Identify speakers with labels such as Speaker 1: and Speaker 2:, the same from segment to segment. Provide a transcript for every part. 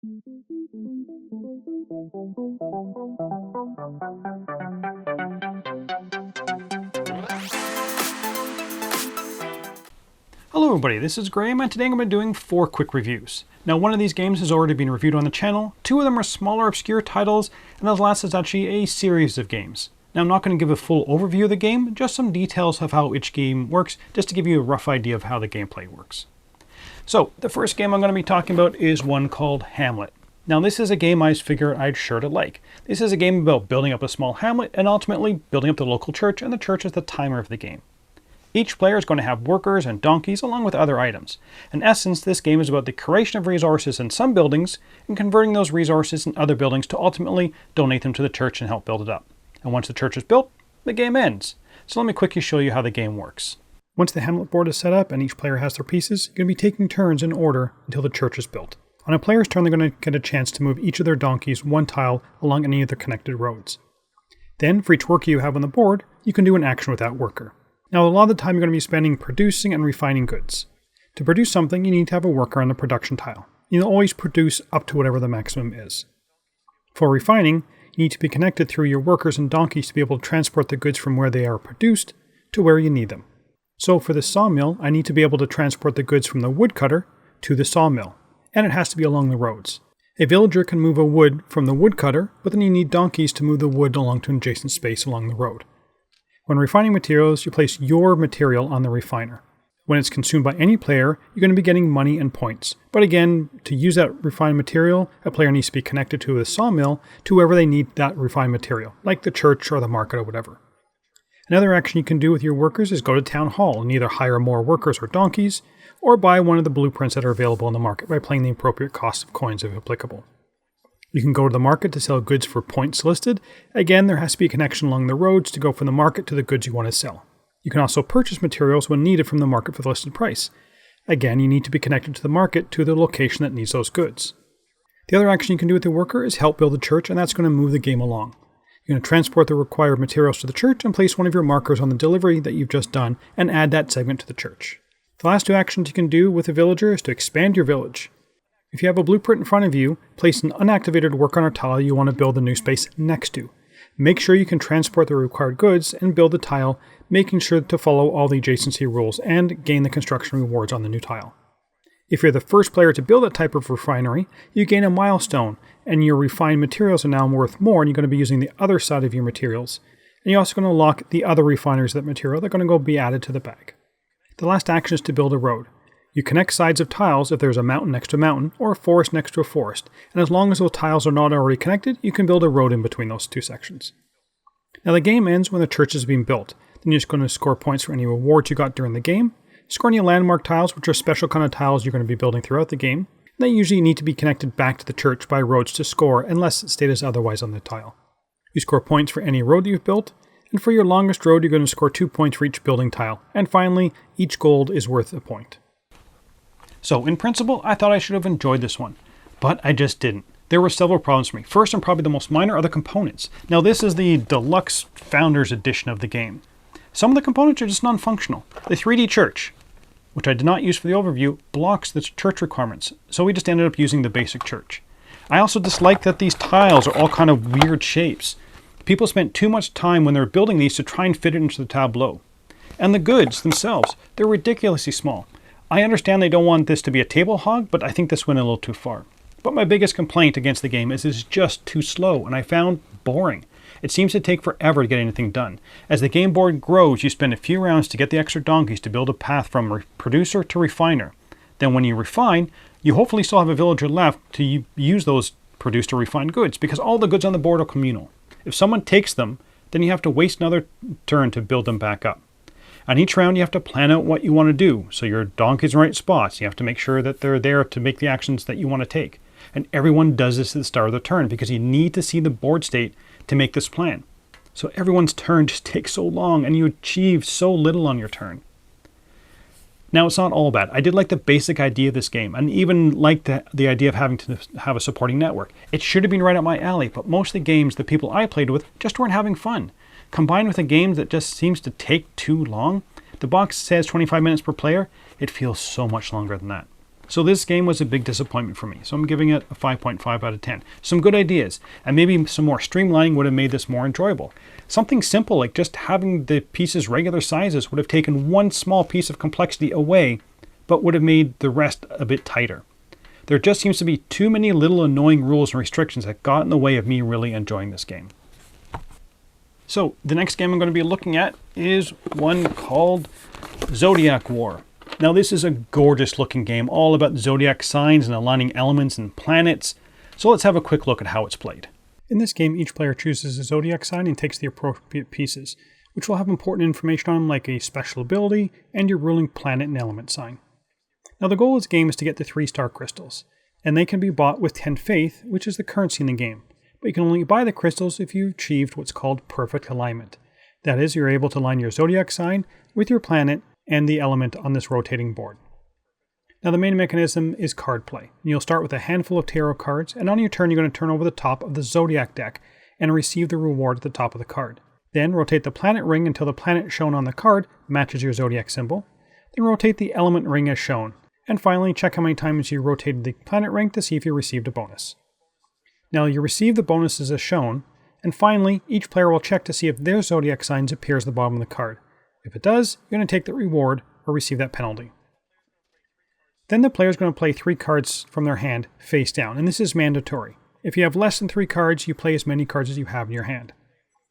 Speaker 1: Hello everybody, this is Graeme, and today I'm going to be doing 4 quick reviews. Now, one of these games has already been reviewed on the channel, 2 of them are smaller, obscure titles, and the last is actually a series of games. Now, I'm not going to give a full overview of the game, just some details of how each game works, just to give you a rough idea of how the gameplay works. So, the first game I'm going to be talking about is one called Hamlet. Now, this is a game I figured I'd sure to like. This is a game about building up a small hamlet and ultimately building up the local church, and the church is the timer of the game. Each player is going to have workers and donkeys along with other items. In essence, this game is about the creation of resources in some buildings and converting those resources in other buildings to ultimately donate them to the church and help build it up. And once the church is built, the game ends. So let me quickly show you how the game works. Once the Hamlet board is set up and each player has their pieces, you're going to be taking turns in order until the church is built. On a player's turn, they're going to get a chance to move each of their donkeys 1 tile along any of the connected roads. Then, for each worker you have on the board, you can do an action with that worker. Now, a lot of the time you're going to be spending producing and refining goods. To produce something, you need to have a worker on the production tile. You'll always produce up to whatever the maximum is. For refining, you need to be connected through your workers and donkeys to be able to transport the goods from where they are produced to where you need them. So for the sawmill, I need to be able to transport the goods from the woodcutter to the sawmill, and it has to be along the roads. A villager can move a wood from the woodcutter, but then you need donkeys to move the wood along to an adjacent space along the road. When refining materials, you place your material on the refiner. When it's consumed by any player, you're going to be getting money and points. But again, to use that refined material, a player needs to be connected to a sawmill to wherever they need that refined material, like the church or the market or whatever. Another action you can do with your workers is go to town hall and either hire more workers or donkeys, or buy one of the blueprints that are available in the market by paying the appropriate cost of coins if applicable. You can go to the market to sell goods for points listed. Again, there has to be a connection along the roads to go from the market to the goods you want to sell. You can also purchase materials when needed from the market for the listed price. Again, you need to be connected to the market to the location that needs those goods. The other action you can do with your worker is help build the church, and that's going to move the game along. You're going to transport the required materials to the church and place one of your markers on the delivery that you've just done and add that segment to the church. The last 2 actions you can do with a villager is to expand your village. If you have a blueprint in front of you, place an unactivated worker on a tile you want to build a new space next to. Make sure you can transport the required goods and build the tile, making sure to follow all the adjacency rules and gain the construction rewards on the new tile. If you're the first player to build that type of refinery, you gain a milestone, and your refined materials are now worth more, and you're going to be using the other side of your materials. And you're also going to unlock the other refineries of that material. They're going to go be added to the bag. The last action is to build a road. You connect sides of tiles if there's a mountain next to a mountain or a forest next to a forest, and as long as those tiles are not already connected, you can build a road in between those 2 sections. Now the game ends when the church is being built. Then you're just going to score points for any rewards you got during the game, score any landmark tiles, which are special kind of tiles you're going to be building throughout the game. And they usually need to be connected back to the church by roads to score, unless stated otherwise on the tile. You score points for any road you've built, and for your longest road you're going to score 2 points for each building tile, and finally, each gold is worth a point. So, in principle, I thought I should have enjoyed this one, but I just didn't. There were several problems for me. First, and probably the most minor, are the components. Now, this is the deluxe Founders Edition of the game. Some of the components are just non-functional. The 3D church, which I did not use for the overview, blocks the church requirements, so we just ended up using the basic church. I also dislike that these tiles are all kind of weird shapes. People spent too much time when they were building these to try and fit it into the tableau. And the goods themselves, they're ridiculously small. I understand they don't want this to be a table hog, but I think this went a little too far. But my biggest complaint against the game is it's just too slow, and I found boring. It seems to take forever to get anything done. As the game board grows, you spend a few rounds to get the extra donkeys to build a path from producer to refiner. Then when you refine, you hopefully still have a villager left to use those produced or refined goods, because all the goods on the board are communal. If someone takes them, then you have to waste another turn to build them back up. On each round, you have to plan out what you want to do, so your donkey's in the right spots. You have to make sure that they're there to make the actions that you want to take. And everyone does this at the start of the turn, because you need to see the board state to make this plan. So everyone's turn just takes so long, and you achieve so little on your turn. Now, it's not all bad. I did like the basic idea of this game, and even like the idea of having to have a supporting network. It should have been right up my alley, but most of the games the people I played with just weren't having fun. Combined with a game that just seems to take too long, the box says 25 minutes per player, it feels so much longer than that. So this game was a big disappointment for me, so I'm giving it a 5.5 out of 10. Some good ideas, and maybe some more streamlining would have made this more enjoyable. Something simple like just having the pieces regular sizes would have taken one small piece of complexity away, but would have made the rest a bit tighter. There just seems to be too many little annoying rules and restrictions that got in the way of me really enjoying this game. So the next game I'm going to be looking at is one called Zodiac War. Now this is a gorgeous looking game, all about zodiac signs and aligning elements and planets. So let's have a quick look at how it's played. In this game, each player chooses a zodiac sign and takes the appropriate pieces, which will have important information on them like a special ability and your ruling planet and element sign. Now the goal of this game is to get the 3-star crystals, and they can be bought with 10 faith, which is the currency in the game. But you can only buy the crystals if you achieved what's called perfect alignment. That is, you're able to align your zodiac sign with your planet and the element on this rotating board. Now the main mechanism is card play. You'll start with a handful of tarot cards, and on your turn you're going to turn over the top of the zodiac deck and receive the reward at the top of the card. Then rotate the planet ring until the planet shown on the card matches your zodiac symbol. Then rotate the element ring as shown. And finally, check how many times you rotated the planet ring to see if you received a bonus. Now you receive the bonuses as shown, and finally, each player will check to see if their zodiac signs appears at the bottom of the card. If it does, you're going to take the reward or receive that penalty. Then the player is going to play 3 cards from their hand face down, and this is mandatory. If you have less than 3 cards, you play as many cards as you have in your hand.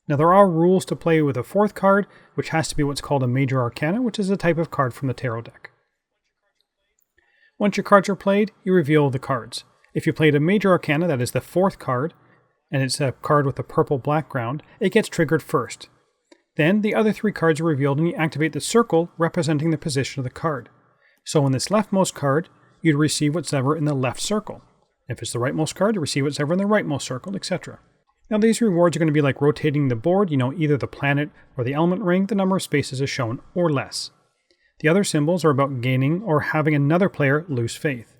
Speaker 1: Now there are rules to play with a 4th card, which has to be what's called a major arcana, which is a type of card from the tarot deck. Once your cards are played, you reveal the cards. If you played a major arcana, that is the 4th card, and it's a card with a purple background, it gets triggered first. Then the other 3 cards are revealed and you activate the circle representing the position of the card. So in this leftmost card, you'd receive whatever in the left circle. If it's the rightmost card, you receive whatever in the rightmost circle, etc. Now these rewards are going to be like rotating the board, either the planet or the element ring, the number of spaces is shown, or less. The other symbols are about gaining or having another player lose faith.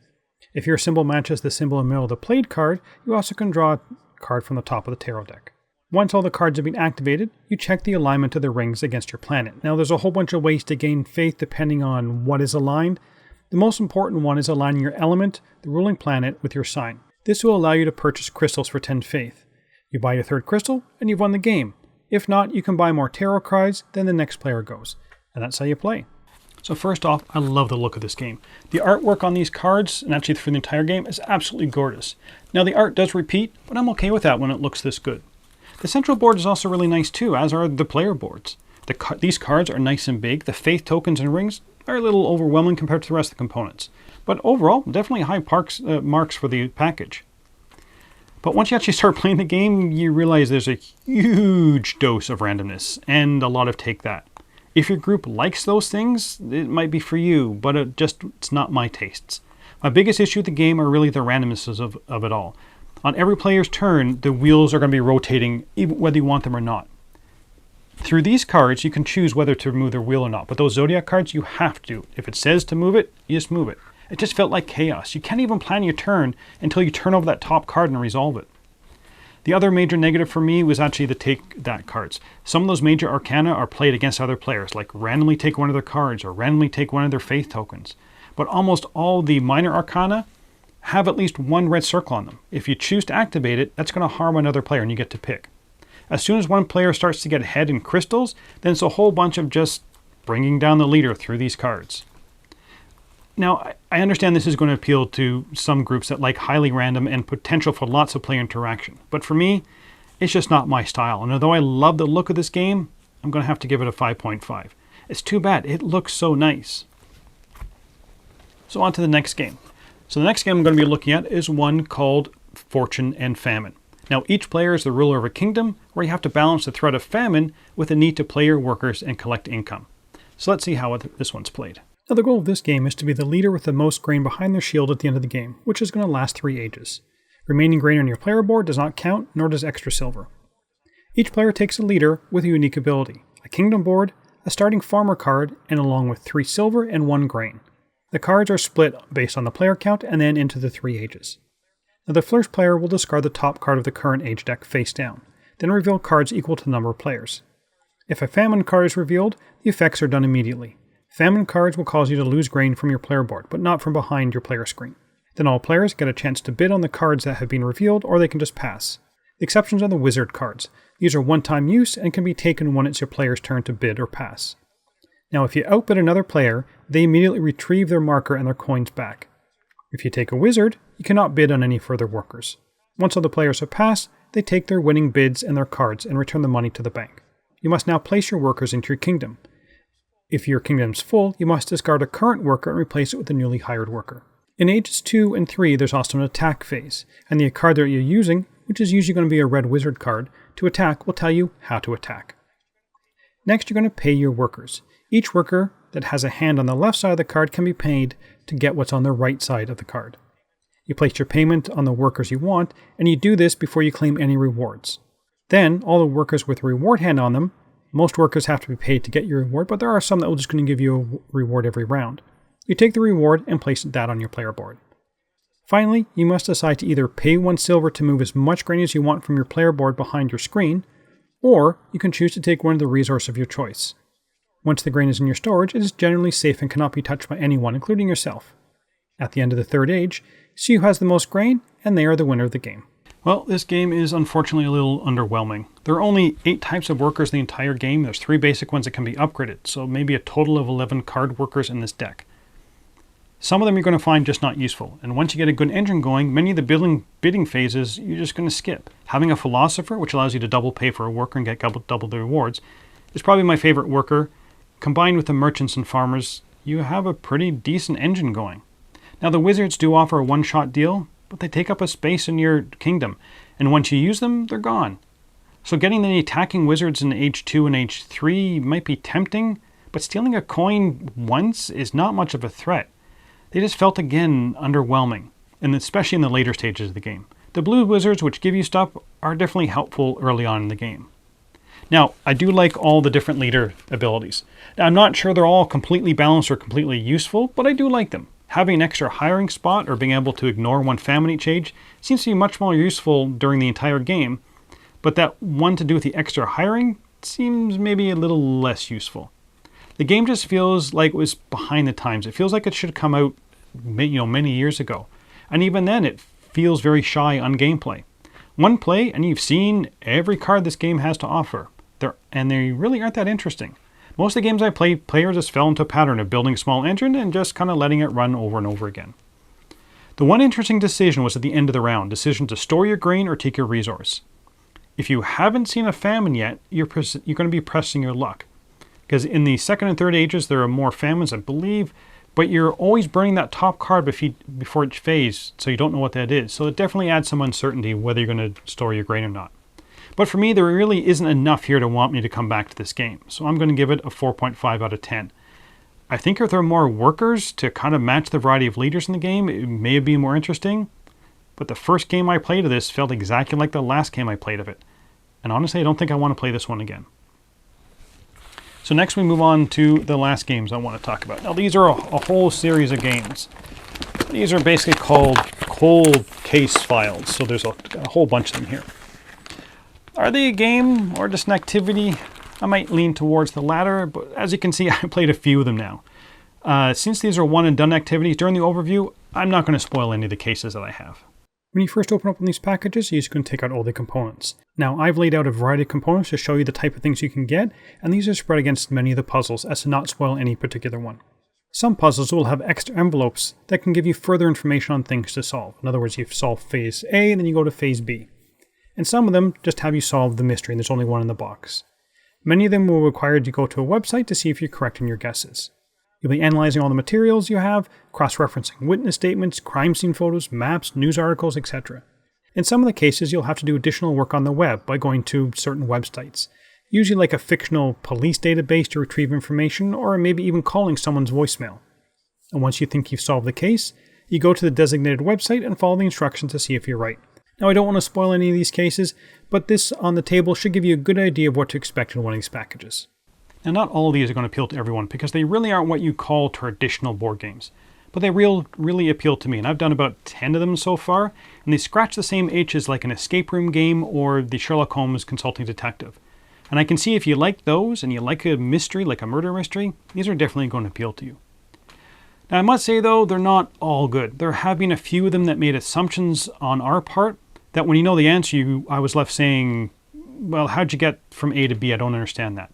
Speaker 1: If your symbol matches the symbol in the middle of the played card, you also can draw a card from the top of the tarot deck. Once all the cards have been activated, you check the alignment of the rings against your planet. Now there's a whole bunch of ways to gain faith depending on what is aligned. The most important one is aligning your element, the ruling planet, with your sign. This will allow you to purchase crystals for 10 faith. You buy your 3rd crystal, and you've won the game. If not, you can buy more tarot cards, then the next player goes. And that's how you play. So first off, I love the look of this game. The artwork on these cards, and actually for the entire game, is absolutely gorgeous. Now the art does repeat, but I'm okay with that when it looks this good. The central board is also really nice too, as are the player boards. These cards are nice and big. The faith tokens and rings are a little overwhelming compared to the rest of the components. But overall, definitely high marks for the package. But once you actually start playing the game, you realize there's a huge dose of randomness, and a lot of take that. If your group likes those things, it might be for you, but it's not my tastes. My biggest issue with the game are really the randomnesses of it all. On every player's turn, the wheels are going to be rotating, even whether you want them or not. Through these cards, you can choose whether to move their wheel or not, but those Zodiac cards, you have to. If it says to move it, you just move it. It just felt like chaos. You can't even plan your turn until you turn over that top card and resolve it. The other major negative for me was actually the take that cards. Some of those major arcana are played against other players, like randomly take one of their cards or randomly take one of their faith tokens. But almost all the minor arcana have at least one red circle on them. If you choose to activate it, that's going to harm another player and you get to pick. As soon as one player starts to get ahead in crystals, then it's a whole bunch of just bringing down the leader through these cards. Now, I understand this is going to appeal to some groups that like highly random and potential for lots of player interaction. But for me, it's just not my style. And although I love the look of this game, I'm going to have to give it a 5.5. It's too bad. It looks so nice. So on to the next game. So the next game I'm going to be looking at is one called Fortune and Famine. Now, each player is the ruler of a kingdom where you have to balance the threat of famine with the need to play your workers and collect income. So let's see how this one's played. Now, the goal of this game is to be the leader with the most grain behind their shield at the end of the game, which is going to last 3 ages. Remaining grain on your player board does not count, nor does extra silver. Each player takes a leader with a unique ability, a kingdom board, a starting farmer card, and along with 3 silver and 1 grain. The cards are split based on the player count and then into the 3 ages. Now, the first player will discard the top card of the current age deck face down, then reveal cards equal to the number of players. If a famine card is revealed, the effects are done immediately. Famine cards will cause you to lose grain from your player board, but not from behind your player screen. Then all players get a chance to bid on the cards that have been revealed, or they can just pass. The exceptions are the wizard cards. These are one-time use and can be taken when it's your player's turn to bid or pass. Now if you outbid another player, they immediately retrieve their marker and their coins back. If you take a wizard, you cannot bid on any further workers. Once all the players have passed, they take their winning bids and their cards and return the money to the bank. You must now place your workers into your kingdom. If your kingdom's full, you must discard a current worker and replace it with a newly hired worker. In Ages 2 and 3, there's also an attack phase, and the card that you're using, which is usually going to be a red wizard card, to attack will tell you how to attack. Next, you're going to pay your workers. Each worker that has a hand on the left side of the card can be paid to get what's on the right side of the card. You place your payment on the workers you want, and you do this before you claim any rewards. Then, all the workers with a reward hand on them, most workers have to be paid to get your reward, but there are some that will just going to give you a reward every round. You take the reward and place that on your player board. Finally, you must decide to either pay 1 silver to move as much grain as you want from your player board behind your screen, or you can choose to take one of the resources of your choice. Once the grain is in your storage, it is generally safe and cannot be touched by anyone, including yourself. At the end of the third age, see who has the most grain, and they are the winner of the game. Well, this game is unfortunately a little underwhelming. There are only 8 types of workers in the entire game. There's 3 basic ones that can be upgraded, so maybe a total of 11 card workers in this deck. Some of them you're going to find just not useful, and once you get a good engine going, many of the bidding phases you're just going to skip. Having a philosopher, which allows you to double pay for a worker and get double the rewards, is probably my favorite worker. Combined with the merchants and farmers, you have a pretty decent engine going. Now the wizards do offer a one-shot deal, but they take up a space in your kingdom, and once you use them, they're gone. So getting the attacking wizards in Age 2 and Age 3 might be tempting, but stealing a coin once is not much of a threat. They just felt again underwhelming, and especially in the later stages of the game. The blue wizards, which give you stuff, are definitely helpful early on in the game. Now, I do like all the different leader abilities. Now, I'm not sure they're all completely balanced or completely useful, but I do like them. Having an extra hiring spot or being able to ignore 1 famine each age seems to be much more useful during the entire game, but that one to do with the extra hiring seems maybe a little less useful. The game just feels like it was behind the times. It feels like it should come out many years ago. And even then, it feels very shy on gameplay. One play, and you've seen every card this game has to offer. They really aren't that interesting. Most of the games I played, players just fell into a pattern of building a small engine and just kind of letting it run over and over again. The one interesting decision was at the end of the round, decision to store your grain or take your resource. If you haven't seen a famine yet, you're going to be pressing your luck. Because in the second and third ages, there are more famines, I believe, but you're always burning that top card before each phase, so you don't know what that is. So it definitely adds some uncertainty whether you're going to store your grain or not. But for me, there really isn't enough here to want me to come back to this game, so I'm going to give it a 4.5 out of 10. I think if there are more workers to kind of match the variety of leaders in the game, it may be more interesting. But the first game I played of this felt exactly like the last game I played of it. And honestly, I don't think I want to play this one again. So next we move on to the last games I want to talk about. Now these are a whole series of games. These are basically called cold case files, so there's a whole bunch of them here. Are they a game or just an activity? I might lean towards the latter, but as you can see, I played a few of them now. Since these are one and done activities during the overview, I'm not going to spoil any of the cases that I have. When you first open up on these packages, you're just going to take out all the components. Now, I've laid out a variety of components to show you the type of things you can get, and these are spread against many of the puzzles as to not spoil any particular one. Some puzzles will have extra envelopes that can give you further information on things to solve. In other words, you solve phase A, and then you go to phase B. And some of them just have you solve the mystery, and there's only one in the box. Many of them will require you to go to a website to see if you're correct in your guesses. You'll be analyzing all the materials you have, cross-referencing witness statements, crime scene photos, maps, news articles, etc. In some of the cases, you'll have to do additional work on the web by going to certain websites, usually like a fictional police database to retrieve information, or maybe even calling someone's voicemail. And once you think you've solved the case, you go to the designated website and follow the instructions to see if you're right. Now, I don't want to spoil any of these cases, but this on the table should give you a good idea of what to expect in one of these packages. Now, not all of these are going to appeal to everyone because they really aren't what you call traditional board games. But they really appeal to me, and I've done about 10 of them so far, and they scratch the same itches like an escape room game or the Sherlock Holmes Consulting Detective. And I can see if you like those and you like a mystery, like a murder mystery, these are definitely going to appeal to you. Now I must say though, they're not all good. There have been a few of them that made assumptions on our part that when you know the answer, I was left saying, well, how'd you get from A to B? I don't understand that.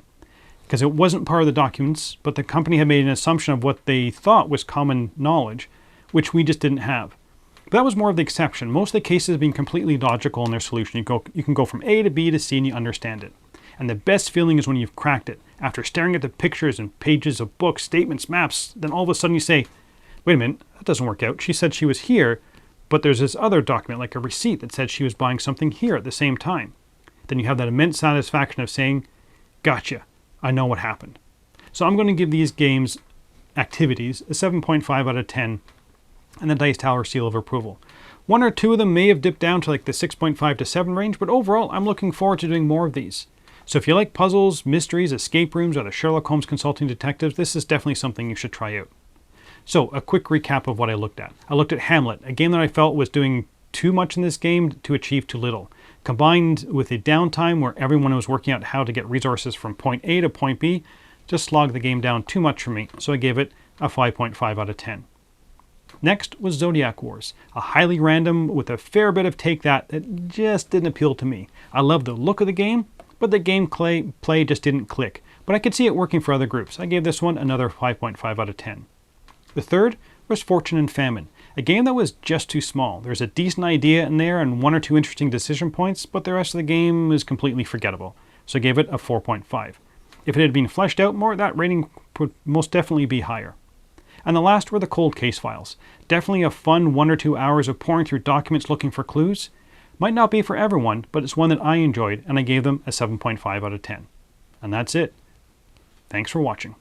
Speaker 1: Because it wasn't part of the documents, but the company had made an assumption of what they thought was common knowledge, which we just didn't have. But that was more of the exception. Most of the cases have been completely logical in their solution. You can go from A to B to C and you understand it. And the best feeling is when you've cracked it. After staring at the pictures and pages of books, statements, maps, then all of a sudden you say, wait a minute, that doesn't work out. She said she was here, but there's this other document, like a receipt, that said she was buying something here at the same time. Then you have that immense satisfaction of saying, gotcha, I know what happened. So I'm going to give these games activities a 7.5 out of 10 and the Dice Tower seal of approval. One or two of them may have dipped down to like the 6.5 to 7 range, but overall I'm looking forward to doing more of these. So if you like puzzles, mysteries, escape rooms, or the Sherlock Holmes consulting detectives, this is definitely something you should try out. So a quick recap of what I looked at. I looked at Hamlet, a game that I felt was doing too much in this game to achieve too little. Combined with a downtime where everyone was working out how to get resources from point A to point B, just slogged the game down too much for me, so I gave it a 5.5 out of 10. Next was Zodiac Wars, a highly random with a fair bit of take that just didn't appeal to me. I loved the look of the game, but the gameplay just didn't click. But I could see it working for other groups. I gave this one another 5.5 out of 10. The third was Fortune and Famine, a game that was just too small. There's a decent idea in there and one or two interesting decision points, but the rest of the game is completely forgettable. So I gave it a 4.5. If it had been fleshed out more, that rating would most definitely be higher. And the last were the cold case files. Definitely a fun 1 or 2 hours of pouring through documents looking for clues. Might not be for everyone, but it's one that I enjoyed, and I gave them a 7.5 out of 10. And that's it. Thanks for watching.